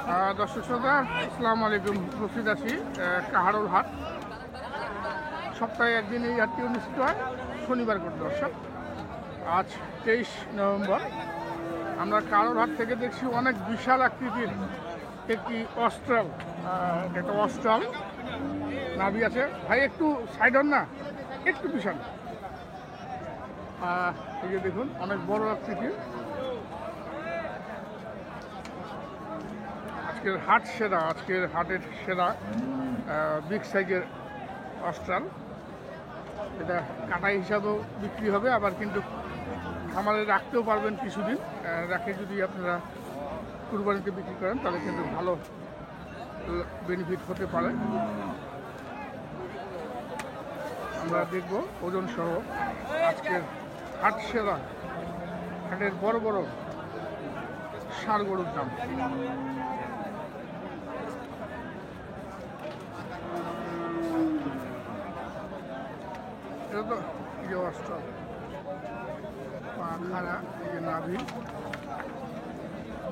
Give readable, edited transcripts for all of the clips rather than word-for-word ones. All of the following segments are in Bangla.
দর্শক শ্রোতা আসসালামু আলাইকুম। উপস্থিত আছি কাহারোল হাট। সপ্তাহে একদিন এই হাটটি অনুষ্ঠিত হয় শনিবার করে। দর্শক, আজ 23 নভেম্বর। আমরা কাহারোল হাট থেকে দেখছি অনেক বিশাল আকৃতির একটি অস্ট্রাল, একটা অস্ট্রাল নাভি আছে। ভাই একটু সাইড হন না, একটু বিশাল। এই যে দেখুন অনেক বড় আকৃতির। আজকের হাট সেরা, আজকের হাটের সেরা বিগ সাইজের অস্ট্রাল। এটা কাটাই হিসাবেও বিক্রি হবে, আবার কিন্তু খামারে রাখতেও পারবেন কিছুদিন। রাখে যদি আপনারা কুরবানিতে বিক্রি করেন তাহলে কিন্তু ভালো বেনিফিট হতে পারে। আমরা দেখব ওজন সহ আজকের হাট সেরা হাটের বড় বড় ষাঁড় গরুর দাম। এটা তো এই যে অস্ট্রাল, পা খাড়া, এই যে নাভি।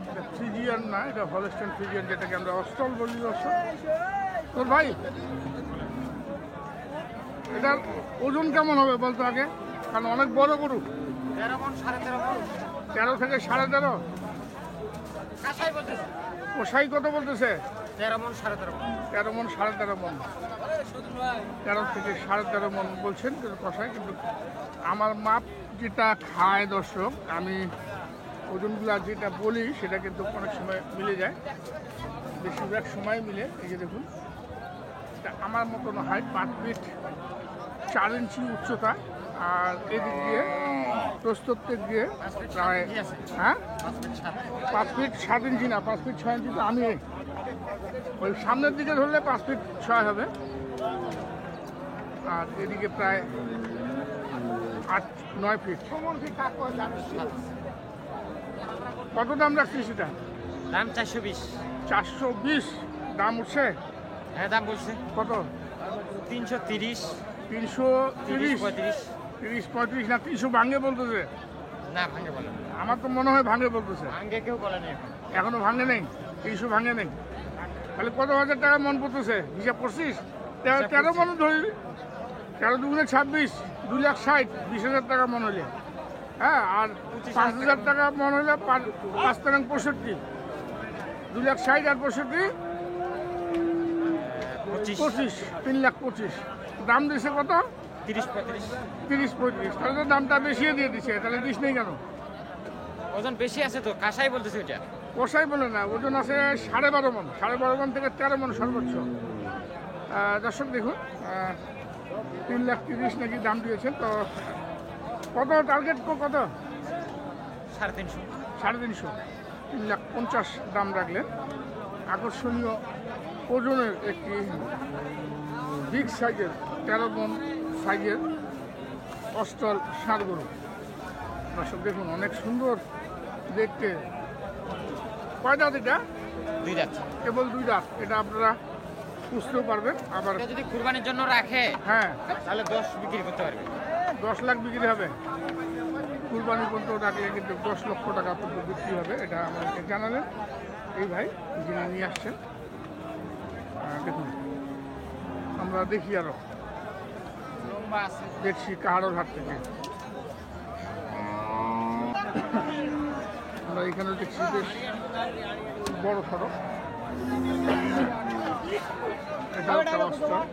এটা ফ্রিজিয়ান না, এটা হলস্টাইন ফ্রিজিয়ান, যেটাকে আমরা অস্ট্রাল বলি। দর্শক তোর ভাই, এটার ওজন কেমন হবে বলতো আগে, কারণ অনেক বড় গরু। 13 থেকে 13.5। কষাই কত বলতেছে? 13 মণ 13.5 মণ। 13 মণ 13.5 মণ। 13 থেকে 13.5 মণ বলছেন কিন্তু কষাই। কিন্তু আমার মাপ যেটা খায় দর্শক, আমি ওজনগুলা যেটা বলি সেটা কিন্তু অনেক সময় মিলে যায়, বেশিরভাগ সময় মিলে। এই যে দেখুন, এটা আমার মতন হাইট, 5 ফিট 4 ইঞ্চি উচ্চতা। আর এদিক দিয়ে প্রস্তর দিয়ে প্রায় 5 ফিট 7 ইঞ্চি না, 5 ফিট 6 ইঞ্চি। তো আমি ওই সামনের দিকে ধরলে 5 ফিট 6 হবে। আর এদিকে প্রায় 8-9 ফিট। কত দাম রাখছিস সেটা? দাম 420। 420 দাম উঠছে? হ্যাঁ, দাম বলছে। কত? 330, 330, 35। 30-35 না, 300 ভাঙে বলতেছে। না, ভাঙে বলে না। আমার তো মনে হয় ভাঙে বলতেছে। ভাঙে কেউ বলে না এখন। এখনো ভাঙে নেই, 300 ভাঙে নেই। তাহলে কত হাজার টাকা মন পড়তেছে হিসাব করছিস? 13 মন ধরি, 13 দুগুণে 26, 2,60,000, 20,000 টাকা মন হইলে। হ্যাঁ, আর 5,000 টাকা মন হইলে 5 তারাং 65, 2,60,000 আর 65, 25, 3,25,000। দাম দিছে কত? 30-35। তাহলে তো দামটা বেশিয়ে দিয়ে দিছে, তাহলে দিস নেই কেন? ওজন বেশি আছে তো, কাঁসাই বলতেছে ওইটা। কষাই বলে না, ওজন আছে 12.5 মণ। 12.5 মণ থেকে 13 মণ সর্বোচ্চ। দর্শক দেখুন, 3,30,000 নাকি দাম দিয়েছেন। তো কত টার্গেট? কত? 350। 350, 3,50,000 দাম রাখলেন। আকর্ষণীয় ওজনের একটি বিগ সাইজের 13 মণ সাইজের অস্ট্রাল ষাঁড় গরু। দর্শক দেখুন, অনেক সুন্দর দেখতে। কয় দাঁত এটা? 2 দাঁত। কেবল 2 দাঁত। এটা আপনারা পুষতেও পারবেন। আবার এটা যদি কুরবানির জন্য রাখে, হ্যাঁ, তাহলে 10 বিক্রি করতে পারবে। 10 লাখ বিক্রি হবে। কুরবানি পর্যন্ত রাখলে কিন্তু 10 লক্ষ টাকা পর্যন্ত বিক্রি হবে। এটা আমাদেরকে জানালেন এই ভাই যিনি নিয়ে আসছেন। দেখুন, আমরা দেখি আরো লম্বা আছে। দেখছি কাহারোল হাট থেকে। আমরা এখানে দেখছি বেশ বড় সড়ক। এটা একটা অস্ট্রাল।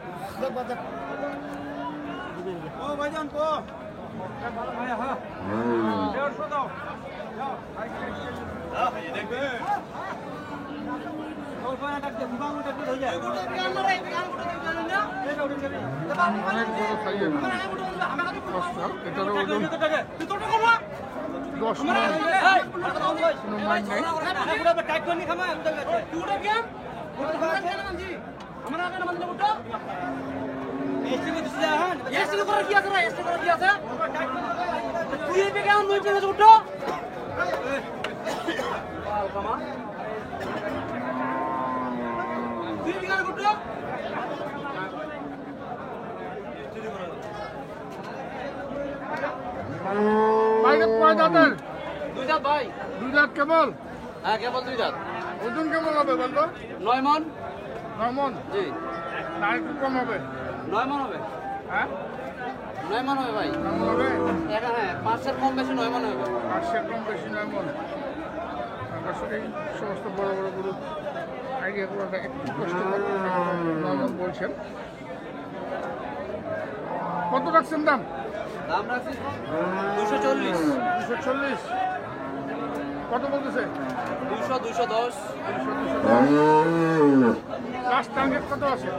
অনেক বড় সাইজের অস্ট্রাল। এটারও ওজন 10 মণ, কোনো মাইন নাই। বাইরে কয় দাঁতের? 2 দাঁত ভাই। 2 দাঁত কেবল? হ্যাঁ, কেবল 2 দাঁত। ওজন কেমন হবে বলতো? 9 মন। 9 মন? জি। না একটু কম হবে? 9 মন হবে। হ্যাঁ 9 মন হবে ভাই। 9 মন হবে? এখানে 5 কম বেশি 9 মন হবে। 5 কম বেশি 9 মন। আসলে এই সমস্ত বড় বড় গরু আইডিয়া করাটা একটু কষ্ট করে 9 মন বলছেন। কত রাখছেন দাম? দাম রাখছি 240। 240। কত বলতেছে? 200 210। লাস্ট টার্গেট কত আছে?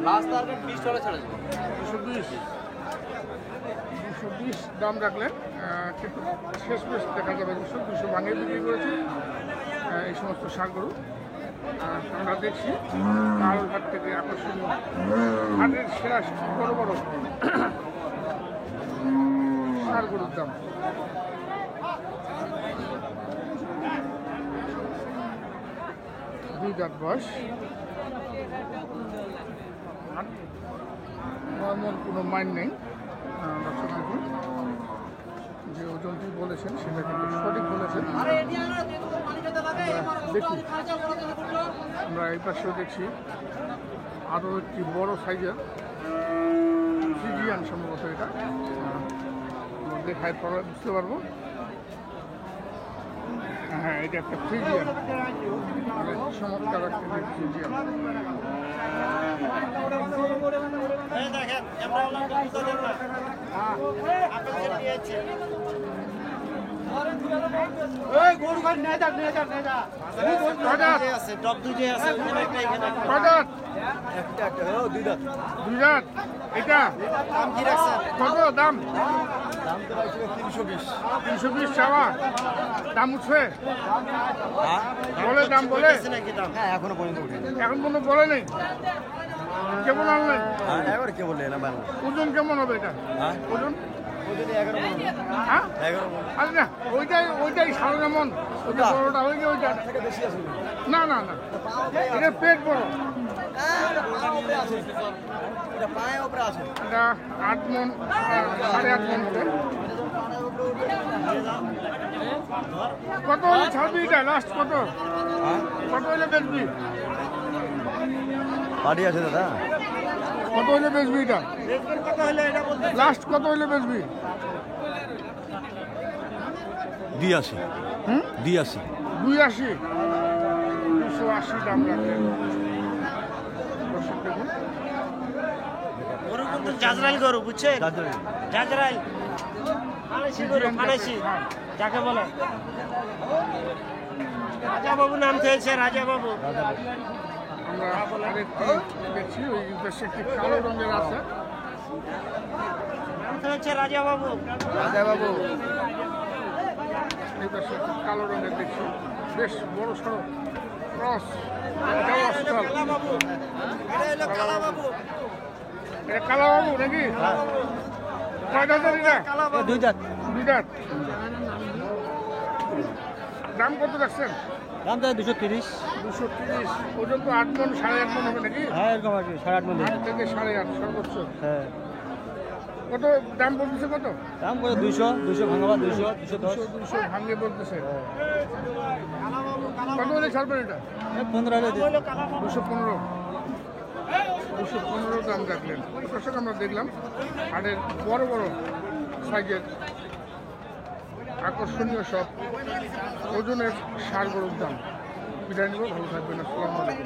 লাস্ট টার্গেট 20 টাকা ছাড়া যাবে। 220 দাম রাখলেন, কিন্তু শেষ বেশ দেখা যাবে 200 ভাঙিয়ে বিক্রি করেছে এই সমস্ত ষাঁড় গরু। আমরা দেখছি কালঘাট থেকে আকর্ষণীয় হাটের সেরা বড় বড় ষাঁড় গরুর দাম। দুই দাঁত বয়স, নর্মাল কোনো মাইন্ড নেই। দর্শক দেখুন, যে ওজনটি বলেছেন সেটা কিন্তু সঠিক বলেছেন। দেখি আমরা এই পাশেও দেখছি আরও একটি বড় সাইজের ফ্রিজিয়ান, সম্ভবত এটা দেখায় পরে বুঝতে পারবো। হ্যাঁ, এটা একটা ফ্রিজিয়ান, চমৎকার একটা ফ্রিজিয়ান। এটা কত দাম? 320 চাওয়া, দাম উঠছে বলে, দাম বলে এখনো পর্যন্ত উঠেনি। এখন কোনো বলে নেই। কেমন আনলেন? এবার কে বললে না বাংলা? ওজন কেমন হবে এটা? ওজন 11 মণ। হ্যাঁ 11 মণ। আরে না, ওইটাই সাড়ে যেমন ওইটা বড়টা ওই যে ওইটা বেশি আছে। না না না, এটা পেট বড়, এটা পায়ে উপরে আছে। এটা 8 মণ 8.5 মণ হবে। কত হলে ছাড়বি এটা? লাস্ট কত? কত হলে বেচবি? বাড়ি আছে দাদা। কত হলে বেচবি এটা? লাস্ট কত হলে বেচবি? 82। হুম 82। 82। 280 দাম রাখলেন। দর্শক দেখুন, গরু কিন্তু জাজরাইল গরু, বুঝছেন? জাজরাইল ফানেসি গরু, ফানেসি যাকে বলে। রাজা বাবু নাম থেকেছে, রাজা বাবু। আমরা আরেকটি দেখছি ওই দেশে একটি কালো রঙের আছে। নাম থেকেছে রাজা বাবু। রাজা বাবু, এই দেশে একটি কালো রঙের দেখছি, বেশ বড় সড়ো ক্রস। এটা কালা বাবু নাকি? কয় দাঁতের এটা? 2 দাঁত। 2 দাঁত। দাম কত রাখছেন? দাম তো 230। 230। ওজন তো 8 মণ 8.5 মণ হবে নাকি? হ্যাঁ এরকম আছে 8.5 মণ। 8 থেকে 8.5 সর্বোচ্চ। হ্যাঁ কত দাম বলতেছে? কত দাম করে 200 ভাঙাবা 200 210। 200 ভাঙিয়ে বলতেছে। কত হলে ছাড়বেন এটা? 15 হলে 215। 215 দাম রাখলেন। দর্শক আমরা দেখলাম হাটের বড় বড় সাইজের আকর্ষণীয় সব ওজনের ষাঁড় গরুর দাম। বিদায় নিব, ভালো থাকবেন। আসসালামু আলাইকুম।